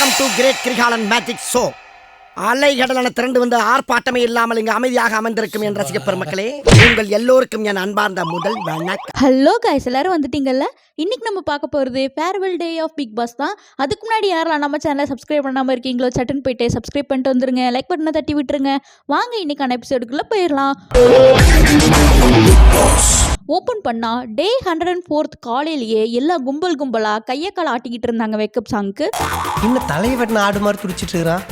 Welcome to great Kirikalan magic show. அலைகடலான திரண்டு வந்து ஆர்ப்பாட்டமே இல்லாமல் இங்கு அமைதியாக அமர்ந்திருக்கும் என் ரசிக பெருமக்களே, உங்கள் எல்லோருக்கும் என் அன்பார்ந்த முதல் வணக்கம். ஹலோ காய்ஸ், எல்லாரும் வந்துட்டீங்கல்ல. இன்னைக்கு நம்ம பார்க்க போகிறது farewell day of Bigg Boss தான். அதுக்கு முன்னாடி யாரெல்லாம் நம்ம சேனலை சப்ஸ்கிரைப் பண்ணாமல் இருக்கீங்களோ சட்டுன்னு போயிட்டு சப்ஸ்கிரைப் பண்ணிட்டு வந்துருங்க, லைக் பட்டனை தட்டி விட்டுருங்க. வாங்க இன்னைக்கான எபிசோடுக்குள்ளே போயிடலாம். ஓப்பன் பண்ணா டே 104 காலையிலேயே எல்லாம் கும்பலாக கையை கால் ஆட்டிக்கிட்டு இருந்தாங்க வேக்கப் சாங்க்கு. இன்னும் தலைவன் ஆடு மாதிரி துடிச்சிட்டு இருக்கிறான்.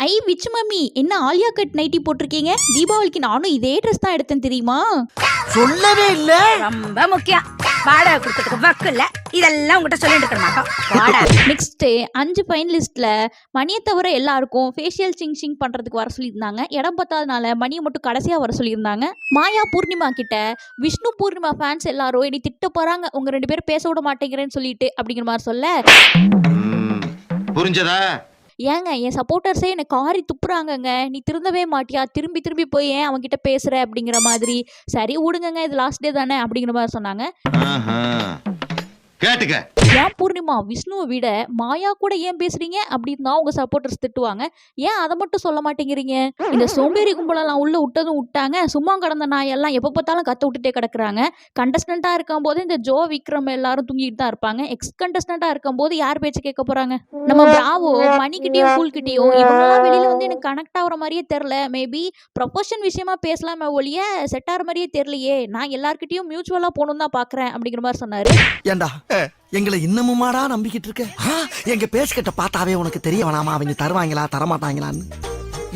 ஐ விச் மம்மி, என்ன ஆலியா கட் நைட்டி போட்டிருக்கீங்க? தீபாவளிக்கு நானும் இதே ட்ரெஸ் தான் எடுத்தேன் தெரியுமா? சொல்லவே இல்ல. ரொம்ப முக்கியம். வாடகை கொடுத்ததுக்கு வக்கு இல்ல. இதெல்லாம் உங்ககிட்ட சொல்லிட்டு இருக்க மாட்டோம். நெக்ஸ்ட் 5 ஃபைனலிஸ்ட்ல மணியை தவிர எல்லாருக்கும் ஃபேஷியல் சிங் பண்றதுக்கு வர சொல்லியிருந்தாங்க. இடம் பத்தாதனால மணியை மட்டும் கடைசியா வர சொல்லியிருந்தாங்க. மாயா பூர்ணிமா கிட்ட விஷ்ணு பூர்ணிமா ஃபேன்ஸ் எல்லாரும் இனி திட்ட போறாங்க, உங்க 2 பேரும் பேச விட மாட்டேங்கிறேன்னு சொல்லிட்டு அப்படிங்கிற மாதிரி சொல்ல, புரிஞ்சதா? ஏங்க என் சப்போர்ட்டர்ஸே என்னை காரி துப்புறாங்கங்க, நீ திருந்தவே மாட்டியா, திரும்பி போய் ஏன் அவன்கிட்ட பேசுற அப்படிங்கிற மாதிரி. சரி விடுங்கங்க, இது லாஸ்ட் டே தானே அப்படிங்கிற மாதிரி சொன்னாங்க. கேட்டுக்க. ஏன் பூர்ணிமா விஷ்ணுவை விட மாயா கூட ஏன் பேசுறீங்க அப்படின்னு தான் உங்க சப்போர்ட்டர்ஸ் திட்டுவாங்க. ஏன் அதை மட்டும் சொல்ல மாட்டேங்கிறீங்க? இந்த சோம்பேறி கும்பலெல்லாம் உள்ள விட்டதும் விட்டாங்க, சும்மா கடந்த நாயெல்லாம் எப்போ பார்த்தாலும் கத்த விட்டுட்டே கிடக்குறாங்க. கண்டஸ்டண்டா இருக்கும் போது இந்த ஜோ விக்ரம் எல்லாரும் தூங்கிட்டு தான் இருப்பாங்க. எக்ஸ் கண்டஸ்டண்டா இருக்கும் போது யார் பேச்சு கேட்க போறாங்க? நம்ம பிராவோ மணிக்கிட்டயும் கூல்கிட்டயும் இவங்கெல்லாம் வெளியில வந்து எனக்கு கனெக்ட் ஆகிற மாதிரியே தெரில. மேபி ப்ரொஃபஷன் விஷயமா பேசலாமே ஒழிய செட் ஆகிற மாதிரியே தெரியலையே. நான் எல்லார்கிட்டையும் மியூச்சுவலா போகணும் தான் பாக்குறேன் அப்படிங்கிற மாதிரி சொன்னாரு. ஏண்டா எங்களை இன்னமுமாடா நம்பிக்கிட்டு இருக்க? எங்க பேசிக்கிட்ட பார்த்தாவே உனக்கு தெரிய வேணாமா அவங்க தருவாங்களா தரமாட்டாங்களான்னு?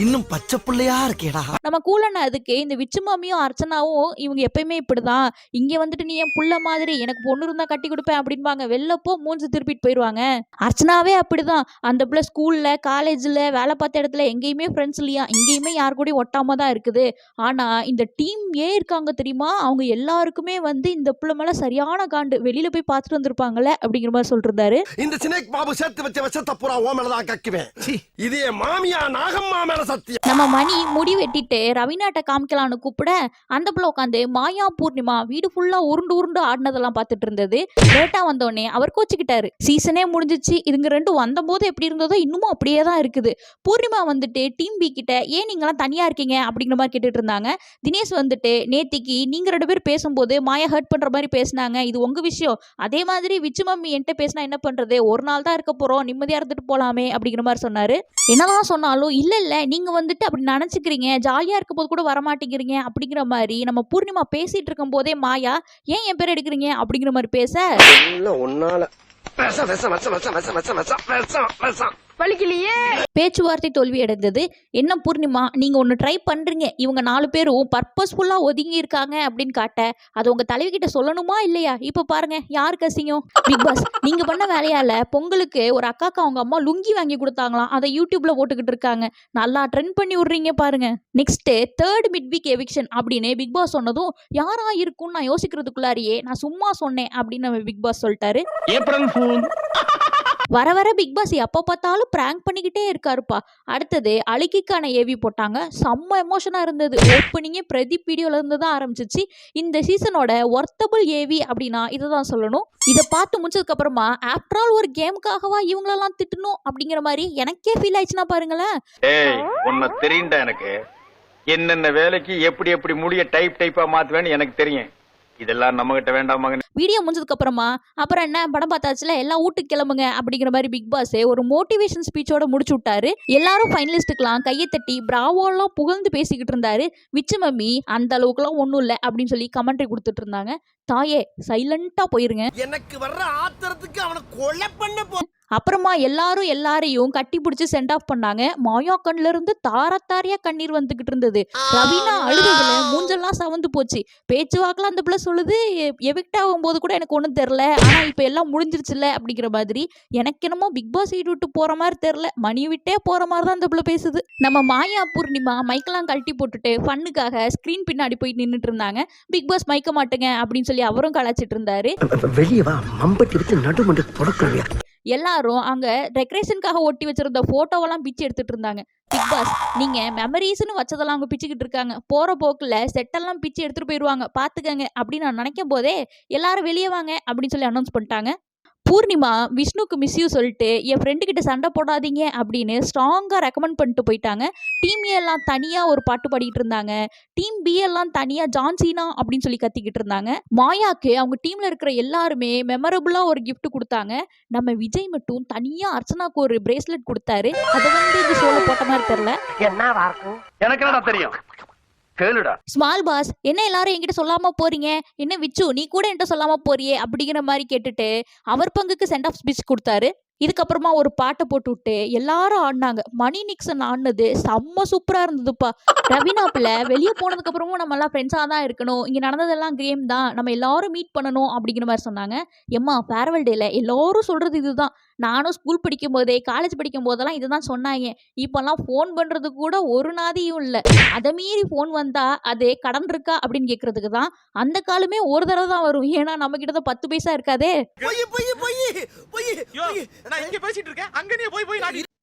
இன்னும் பச்சை பிள்ளையா இருக்கேடா. நம்ம கூலண்ணா அதுக்கு இந்த விச்சுமாமியும் அர்ச்சனாவும் இவங்க எப்பயுமே இப்படிதான். இங்க வந்துட்டு நீ என் புள்ள மாதிரி, எனக்கு பொண்ணு இருந்தா கட்டி கொடுப்பேன் அப்படின்பாங்க. வெளிலப்போ மூஞ்சி திருப்பிட்டு போயிடுவாங்க. அர்ச்சனாவே அப்படிதான். அந்த பிள்ளை ஸ்கூல்ல காலேஜ்ல வேலை பார்த்த இடத்துல எங்கேயுமே ஃப்ரெண்ட்ஸ் இல்லையா, இங்கேயுமே யாரு கூடயும் ஒட்டாம தான் இருக்குது. ஆனா இந்த டீம் இருக்காங்க தெரியுமா, அவங்க எல்லாருக்குமே வந்து இந்த பிள்ளை மேல சரியான காண்டு. வெளியில போய் பார்த்துட்டு வந்திருப்பாங்கல்ல அப்படிங்கிற மாதிரி சொல்றாரு. இந்த சினேக் பாபு சேர்த்து வச்ச விஷத்தை பூரா ஓ மேலதான் கக்குவேன். இதே மாமியா நாகம்மா மேல சத்தியம். நம்ம மணி முடி வெட்டிட்டு ரவினாட்ட காமிக்கலான்னு கூப்பிட அந்த பிள்ளை உட்காந்து மாயா பூர்ணிமா வீடு ஃபுல்லா உருண்டு ஆடினதெல்லாம் பார்த்துட்டு இருந்தது. லேட்டா வந்தோடனே அவர் கோச்சிக்கிட்டாரு. சீசனே முடிஞ்சிச்சு, இதுங்க 2 வந்தபோது எப்படி இருந்ததோ இன்னமும் அப்படியே தான் இருக்குது. பூர்ணிமா வந்துட்டு டீம் பி கிட்ட ஏன் நீங்களாம் தனியா இருக்கீங்க அப்படிங்கிற மாதிரி கேட்டுட்டு இருந்தாங்க. தினேஷ் வந்துட்டு நேத்திக்கு நீங்க 2 பேர் பேசும்போது மாயா ஹர்ட் பண்ற மாதிரி பேசினாங்க, இது உங்க விஷயம். அதே மாதிரி விச்சு மம்மி என்கிட்ட பேசினா என்ன பண்றது, ஒரு நாள் தான் இருக்க போறோம், நிம்மதியா இருந்துட்டு போலாமே அப்படிங்கிற மாதிரி சொன்னாரு. என்னதான் சொன்னாலும் இல்ல நீங்க வந்துட்டு அப்படி நினைச்சுக்கிறீங்க, ஜாலியா இருக்க போது கூட வரமாட்டேங்கிறீங்க அப்படிங்கிற மாதிரி நம்ம பூர்ணிமா பேசிட்டு இருக்கும் போதே மாயா ஏன் என் பேர் எடுக்கிறீங்க அப்படிங்கிற மாதிரி பேச, பேச்சுவார்த்தை தோல்வி அடைந்தது. என்ன பூர்ணிமா நீங்க ஒன்னு ட்ரை பண்றீங்க, இவங்க 4 பேரும் பர்பஸ்ஃபுல்லா ஒதுங்கி இருக்காங்க அப்படின்னு காட்ட அது உங்க தலைவி கிட்ட சொல்லணுமா இல்லையா? இப்ப பாருங்க யாருக்கு அசிங்கம். பிக் பாஸ் நீங்க பண்ண வேலையால பொங்கலுக்கு ஒரு அக்காக்கு அவங்க அம்மா லுங்கி வாங்கி கொடுத்தாங்களாம், அதை யூடியூப்ல போட்டுக்கிட்டு இருக்காங்க. நல்லா ட்ரெண்ட் பண்ணி விடுறீங்க பாருங்க. நெக்ஸ்ட் 3rd மிட்வீக் எவிக்ஷன் அப்படின்னு பிக் பாஸ் சொன்னதும் யாரா இருக்கும்னு நான் யோசிக்கிறதுக்குள்ளாரியே நான் சும்மா சொன்னேன் அப்படின்னு நம்ம பிக் பாஸ் சொல்லிட்டாரு. வர பிக் பாஸ் எப்போ பார்த்தாலும் பிராங்க் பண்ணிக்கிட்டே இருக்காருப்பா. அடுத்தது அழுக்கிக்கான ஏவி போட்டாங்க. செம்ம எமோஷனா இருந்தது. ஓப்பனிங்கே பிரதீப் வீடியோல இருந்து தான் ஆரம்பிச்சிச்சு. இந்த சீசனோட ஒர்த்தபிள் ஏவி அப்படின்னா இதை தான் சொல்லணும். இதை பார்த்து முடிச்சதுக்கு அப்புறமா ஆஃப்டர் ஆல் ஒரு கேமுக்காகவா இவங்களெல்லாம் திட்டணும் அப்படிங்கிற மாதிரி எனக்கே ஃபீல் ஆயிடுச்சுன்னா பாருங்களேன். தெரியுண்டா எனக்கு என்னென்ன வேலைக்கு எப்படி முடிய டைப்பா மாத்துவேன்னு எனக்கு தெரியும். இதெல்லாம் நம்ம கிட்ட வேண்டாம். வீடியோ முடிஞ்சதுக்கு அப்புறமா அப்புறம் என்ன படம் பார்த்தாச்சுல எல்லாம் வீட்டுக்கு கிளம்புங்க அப்படிங்கிற மாதிரி பிக் பாஸ் ஒரு மோட்டிவேஷன் ஸ்பீச்சோட முடிச்சு விட்டாரு. எல்லாரும் ஃபைனலிஸ்டுக்கெல்லாம் கையை தட்டி பிராவோலாம் புகழ்ந்து பேசிக்கிட்டு இருந்தாரு. விச்சு மம்மி அந்த அளவுக்குலாம் ஒன்றும் இல்லை அப்படின்னு சொல்லி கமெண்ட்ரி கொடுத்துட்டு இருந்தாங்க. தாயே சைலண்டா போயிருங்க, எனக்கு வர்ற ஆத்திரத்துக்கு அவனை கொலை பண்ண. அப்புறமா எல்லாரையும் கட்டி பிடிச்சி சென்ட் ஆஃப் பண்ணாங்க. மாயா கண்ணுல இருந்து தாரத்தாரியா கண்ணீர் வந்துகிட்டு இருந்தது. ரவீனா அழுகுதுல மூஞ்செல்லாம் சவந்து போச்சு. பேச்சுவாக்கெல்லாம் அந்த பிள்ளை சொல்லுது, எவிக்ட் ஆகும் போது கூட எனக்கு ஒன்றும் தெரில, ஆனா இப்ப எல்லாம் முடிஞ்சிருச்சுல அப்படிங்கிற மாதிரி. எனக்கு என்னமோ பிக் பாஸ் வீட்டு விட்டு போற மாதிரி தெரில, மணி விட்டே போற மாதிரி தான் அந்த பிள்ளை பேசுது. நம்ம மாயா பூர்ணிமா மைக்கெல்லாம் கழட்டி போட்டுட்டு ஃபன்னுக்காக ஸ்கிரீன் பின்னாடி போய் நின்றுட்டு இருந்தாங்க. பிக் பாஸ் மைக்க மாட்டுங்க அப்படின்னு சொல்லி அவரும் கலாச்சிட்டு இருந்தாரு. வெளியே வா மம்பட்டி வச்சு நடுமண்டு தொடக்கலையா. எல்லாரும் அங்க டெக்கரேஷனுக்காக ஒட்டி வச்சிருந்த போட்டோவெல்லாம் பிச்சு எடுத்துட்டு இருந்தாங்க. பிக் பாஸ் நீங்க மெமரிஸ்னு வச்சதெல்லாம் அவங்க பிச்சுக்கிட்டு இருக்காங்க, போற போக்குல செட்டெல்லாம் பிச்சு எடுத்துட்டு போயிடுவாங்க பாத்துக்கங்க அப்படின்னு நான் நினைக்கும் போதே எல்லாரும் வெளியே வாங்க அப்படின்னு சொல்லி அனௌன்ஸ் பண்ணிட்டாங்க. பூர்ணிமா விஷ்ணுக்கு மிஸ் யூ சொல்லிட்டு என் ஃப்ரெண்டு கிட்ட சண்டை போடாதீங்க அப்படின்னு ஸ்ட்ராங்காக ரெக்கமெண்ட் பண்ணிட்டு போயிட்டாங்க. டீம் ஏ எல்லாம் தனியாக ஒரு பாட்டு பாடிட்டு இருந்தாங்க. டீம் பி எல்லாம் தனியாக ஜான்சீனா அப்படின்னு சொல்லி கத்திக்கிட்டு இருந்தாங்க. மாயாக்கு அவங்க டீமில் இருக்கிற எல்லாருமே மெமரபுளாக ஒரு gift கொடுத்தாங்க. நம்ம விஜய் மட்டும் தனியாக அர்ச்சனாக்கு ஒரு பிரேஸ்லெட் கொடுத்தாரு. அதை இந்த ஷோவில் போட்ட மாதிரி தெரில. எனக்கு என்னடா தெரியும், கேளுடா. ஸ்மால் பாஸ், என்ன எல்லாரும் என்கிட்ட சொல்லாம போறீங்க, என்ன விச்சு நீ கூட என்கிட்ட சொல்லாம போறியே அப்படிங்கிற மாதிரி கேட்டுட்டு அவர் பங்குக்கு சென்ட் ஆஃப் ஸ்பீச் கொடுத்தாரு. இதுக்கப்புறமா ஒரு பாட்டை போட்டு விட்டு எல்லாரும் ஆடினாங்க. மணி நிக்சன் ஆடினது செம்ம சூப்பரா இருந்ததுப்பா. ரவீனா பிள்ளை வெளியே போனதுக்கு அப்புறமும் நம்ம எல்லாம் ஃப்ரெண்ட்ஸாக தான் இருக்கணும், இங்க நடந்ததெல்லாம் கேம் தான், நம்ம எல்லாரும் மீட் பண்ணணும் அப்படிங்கிற மாதிரி சொன்னாங்க. எம்மா ஃபேர்வெல் டேல எல்லாரும் சொல்றது இதுதான். நானும் ஸ்கூல் படிக்கும் போதே காலேஜ் படிக்கும் போதெல்லாம் இதுதான் சொன்னாங்க. இப்பெல்லாம் ஃபோன் பண்றது கூட ஒரு நாதியும் இல்லை. அதை மீறி ஃபோன் வந்தா அது கடன் இருக்கா அப்படின்னு கேட்கறதுக்கு தான். அந்த காலமே ஒரு தடவை தான் வரும், ஏன்னா நம்ம கிட்ட தான் 10 பைசா இருக்காதே.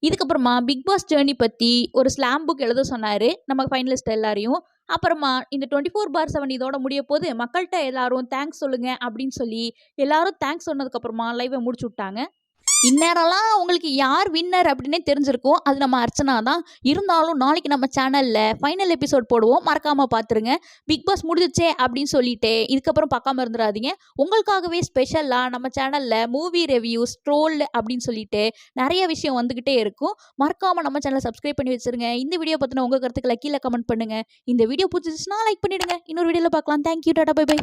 இதுக்கப்புறமா பிக் பாஸ் ஜேர்னி பத்தி ஒரு ஸ்லாம் புக் எழுத சொன்னாரு நம்ம ஃபைனலிஸ்ட் எல்லாரையும். அப்புறமா இந்த 24/7 இதோட முடிய போது மக்கள்கிட்ட எல்லாரும் தேங்க்ஸ் சொல்லுங்க அப்படின்னு சொல்லி எல்லாரும் தேங்க்ஸ் சொன்னதுக்கு அப்புறமா லைவை முடிச்சு விட்டாங்க. இந்நேரம்லாம் உங்களுக்கு யார் வின்னர் அப்படின்னே தெரிஞ்சிருக்கும், அது நம்ம அர்ச்சனா தான். இருந்தாலும் நாளைக்கு நம்ம சேனல்ல ஃபைனல் எபிசோட் போடுவோம், மறக்காம பார்த்துருங்க. பிக் பாஸ் முடிஞ்சிச்சே அப்படின்னு சொல்லிட்டு இதுக்கப்புறம் பார்க்காம இருந்துடாதீங்க. உங்களுக்காகவே ஸ்பெஷலாக நம்ம சேனல்ல மூவி ரிவ்யூஸ், ட்ரோல் அப்படின்னு சொல்லிட்டு நிறைய விஷயம் வந்துகிட்டே இருக்கும். மறக்காம நம்ம சேனலை சப்ஸ்கிரைப் பண்ணி வச்சிருங்க. இந்த வீடியோ பத்தின உங்க கருத்துக்களை கீழே கமெண்ட் பண்ணுங்க. இந்த வீடியோ பிடிச்சிச்சுன்னா லைக் பண்ணிடுங்க. இன்னொரு வீடியோல பார்க்கலாம். தேங்க்யூ, டாடா, பை பை.